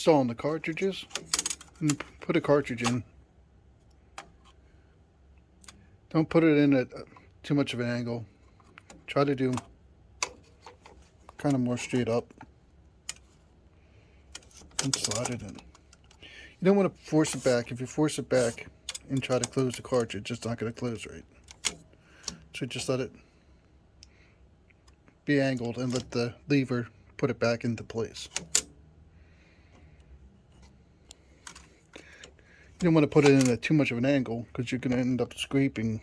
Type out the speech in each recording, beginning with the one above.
installing the cartridges, and put a cartridge in. Don't put it in at too much of an angle. Try to do kind of more straight up and slide it in. You don't want to force it back. If you force it back and try to close the cartridge, it's not going to close right. So just let it be angled and let the lever put it back into place. You don't want to put it in at too much of an angle because you're going to end up scraping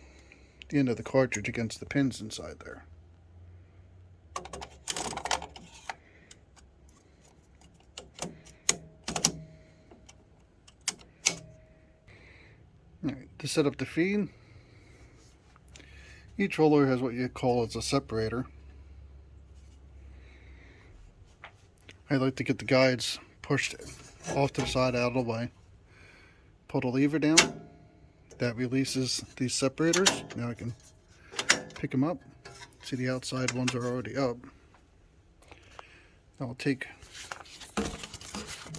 the end of the cartridge against the pins inside there. Alright, to set up the feed, each roller has what you call as a separator. I like to get the guides pushed off to the side out of the way. Pull the lever down. That releases these separators. Now I can pick them up. See, the outside ones are already up. I'll take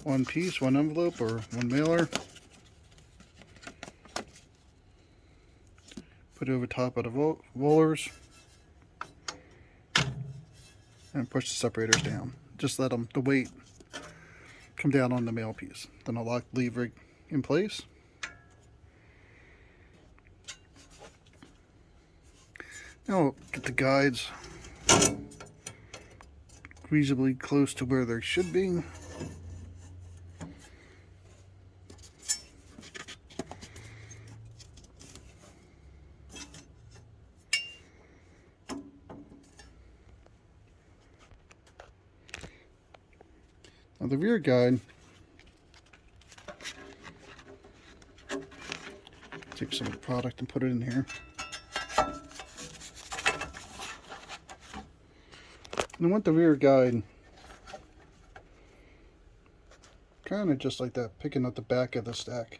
one piece, one envelope, or one mailer. Put it over top of the rollers. And push the separators down. Just let them, the weight, come down on the mail piece. Then I'll lock the lever in place. Now I'll get the guides reasonably close to where they should be. Now the rear guide, take some of the product and put it in here. And I want the rear guide kind of just like that, picking up the back of the stack.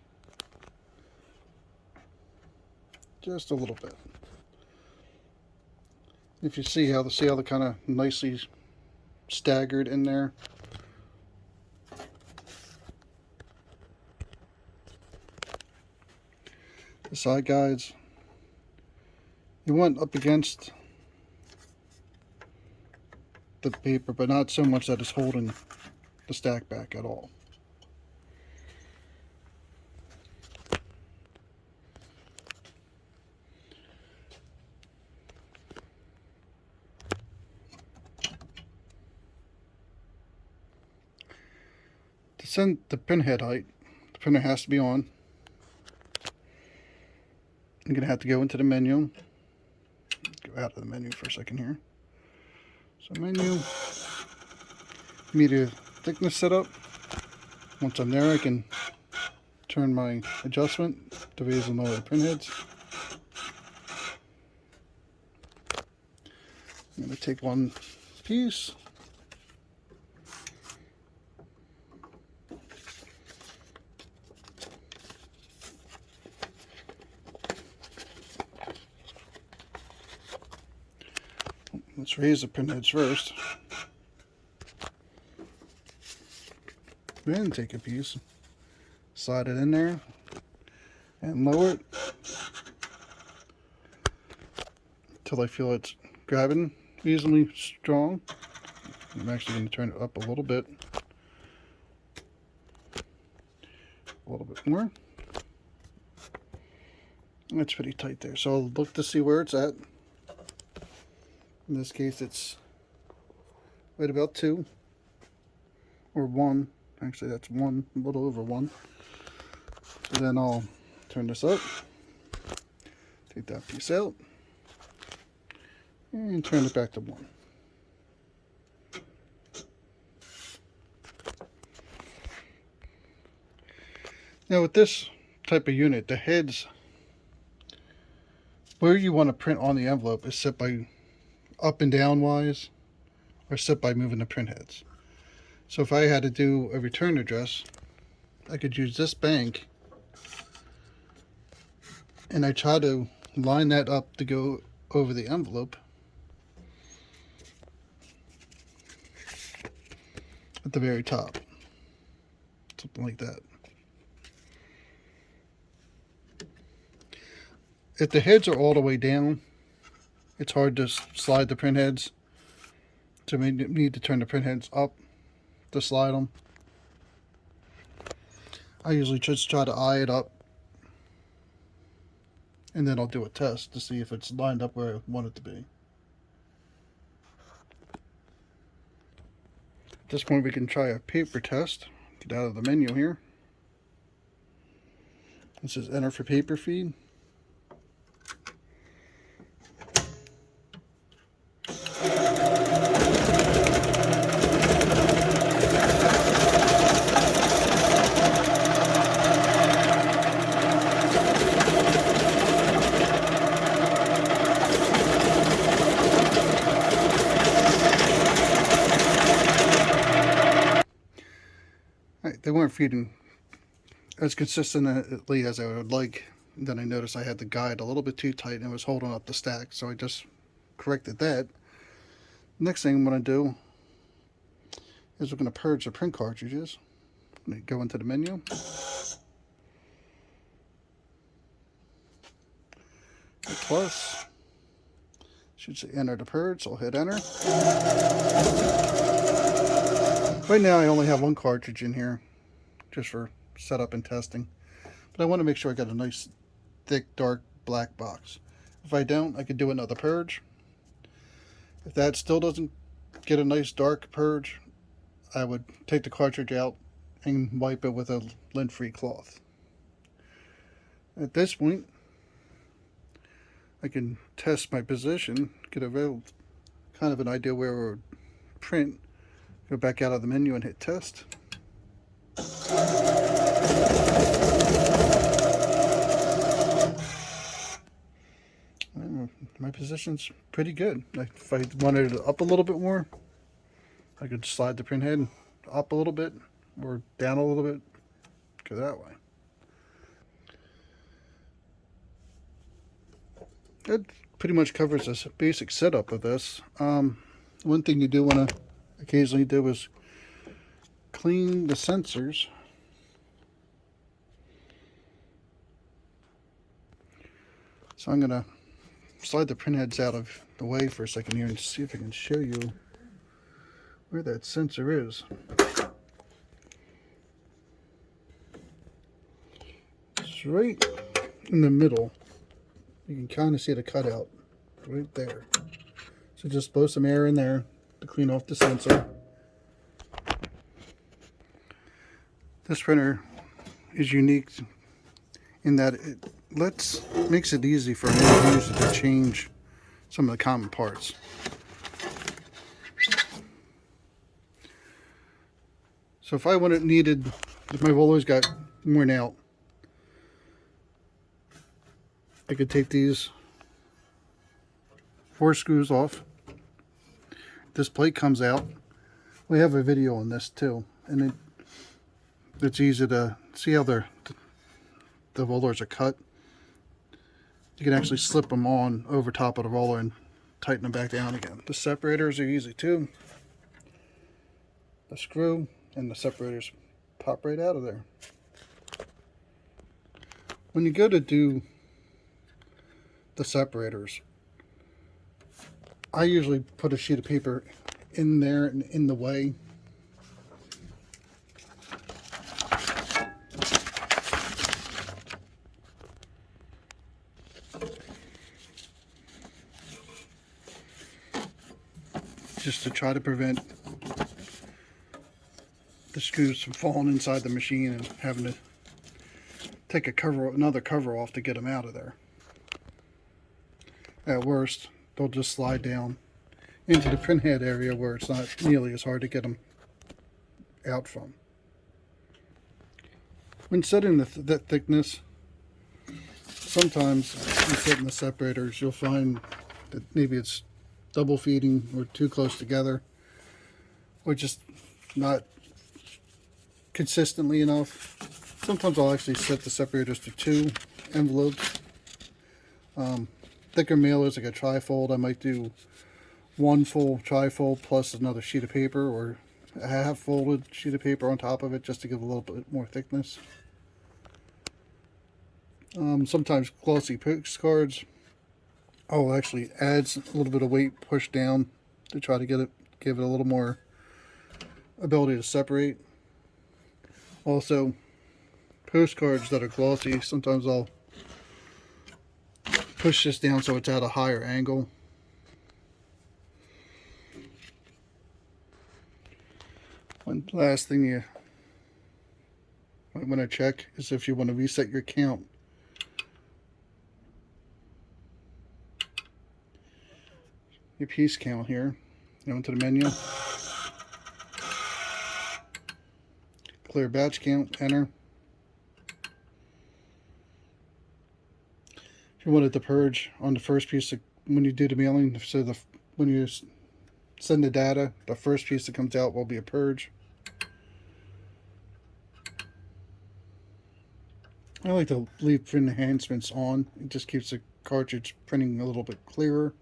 Just a little bit. If you see how they're kind of nicely staggered in there. The side guides, you want up against the paper, but not so much that it's holding the stack back at all. To send the printhead height, the printer has to be on. I'm going to have to go into the menu. Go out of the menu for a second here. So menu, media thickness setup. Once I'm there, I can turn my adjustment to raise and lower the printheads. I'm going to take one piece. Let's raise the printheads first. Then take a piece, slide it in there, and lower it until I feel it's grabbing reasonably strong. I'm actually going to turn it up a little bit more. That's pretty tight there. So I'll look to see where it's at. In this case, it's right about 2 or 1. Actually, that's 1, a little over 1. So then I'll turn this up, take that piece out, and turn it back to 1. Now with this type of unit, the heads, where you want to print on the envelope is set by up and down wise, or set by moving the print heads. So if I had to do a return address, I could use this bank, and I try to line that up to go over the envelope at the very top. something like that. If the heads are all the way down, it's hard to slide the print heads. So we need to turn the print heads up to slide them. I usually just try to eye it up, and then I'll do a test to see if it's lined up where I want it to be. At this point, we can try a paper test. Get out of the menu here. This is enter for paper feed. They weren't feeding as consistently as I would like. Then I noticed I had the guide a little bit too tight and it was holding up the stack, so I just corrected that. Next thing I'm going to do is we're going to purge the print cartridges. I'm going to go into the menu. Hit plus. Should say enter to purge, so I'll hit enter. Right now I only have one cartridge in here, just for setup and testing. But I want to make sure I got a nice, thick, dark, black box. If I don't, I could do another purge. If that still doesn't get a nice, dark purge, I would take the cartridge out and wipe it with a lint-free cloth. At this point, I can test my position, get a real kind of an idea where it would print. Go back out of the menu and hit test. My position's pretty good. If I wanted it up a little bit more, I could slide the print head up a little bit or down a little bit. Go that way. That pretty much covers this basic setup of this. One thing you do want to occasionally do is clean the sensors. So I'm going to slide the print heads out of the way for a second here and see if I can show you where that sensor is. It's right in the middle. You can kind of see the cutout right there. So just blow some air in there to clean off the sensor. This printer is unique in that it makes it easy for an end user to change some of the common parts. So if if my rollers got worn out, I could take these 4 screws off. This plate comes out. We have a video on this too, and it's easy to see how the rollers are cut. You can actually slip them on over top of the roller and tighten them back down again. The separators are easy too. The screw and the separators pop right out of there. When you go to do the separators, I usually put a sheet of paper in there and in the way. Just to try to prevent the screws from falling inside the machine and having to take another cover off to get them out of there. At worst, they'll just slide down into the print head area where it's not nearly as hard to get them out from. When setting that thickness, sometimes in setting the separators, you'll find that maybe it's double feeding or too close together, or just not consistently enough. Sometimes I'll actually set the separators to 2 envelopes. Thicker mailers like a trifold, I might do 1 full trifold plus another sheet of paper, or a half folded sheet of paper on top of it just to give a little bit more thickness. Sometimes glossy postcards, oh, actually adds a little bit of weight pushed down to try to give it a little more ability to separate. Also, postcards that are glossy, sometimes I'll push this down so it's at a higher angle. One last thing you might want to check is if you want to reset your count. Your piece count here. Go into the menu. Clear batch count, enter. If you wanted to purge on the first piece, when you do the mailing, so when you send the data, the first piece that comes out will be a purge. I like to leave print enhancements on. It just keeps the cartridge printing a little bit clearer.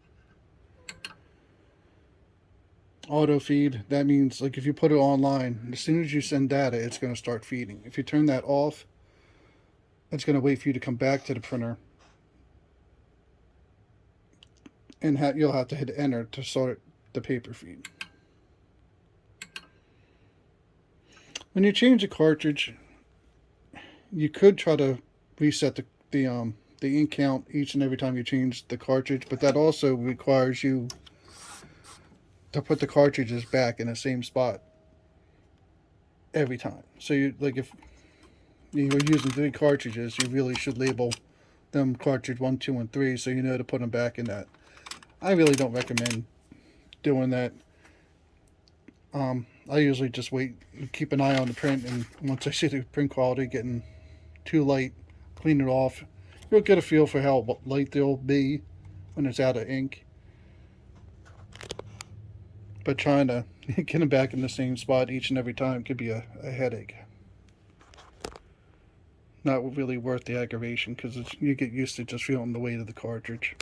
Auto feed, that means like if you put it online, as soon as you send data, it's going to start feeding. If you turn that off, it's going to wait for you to come back to the printer, and you'll have to hit enter to start the paper feed. When you change a cartridge, you could try to reset the ink count each and every time you change the cartridge, but that also requires you to put the cartridges back in the same spot every time. So you, like, if you were using 3 cartridges, you really should label them cartridge 1, 2, and 3 so you know to put them back in that. I really don't recommend doing that. I usually just wait and keep an eye on the print, and once I see the print quality getting too light, clean it off. You'll get a feel for how light they'll be when it's out of ink. But trying to get them back in the same spot each and every time could be a headache. Not really worth the aggravation, because you get used to just feeling the weight of the cartridge.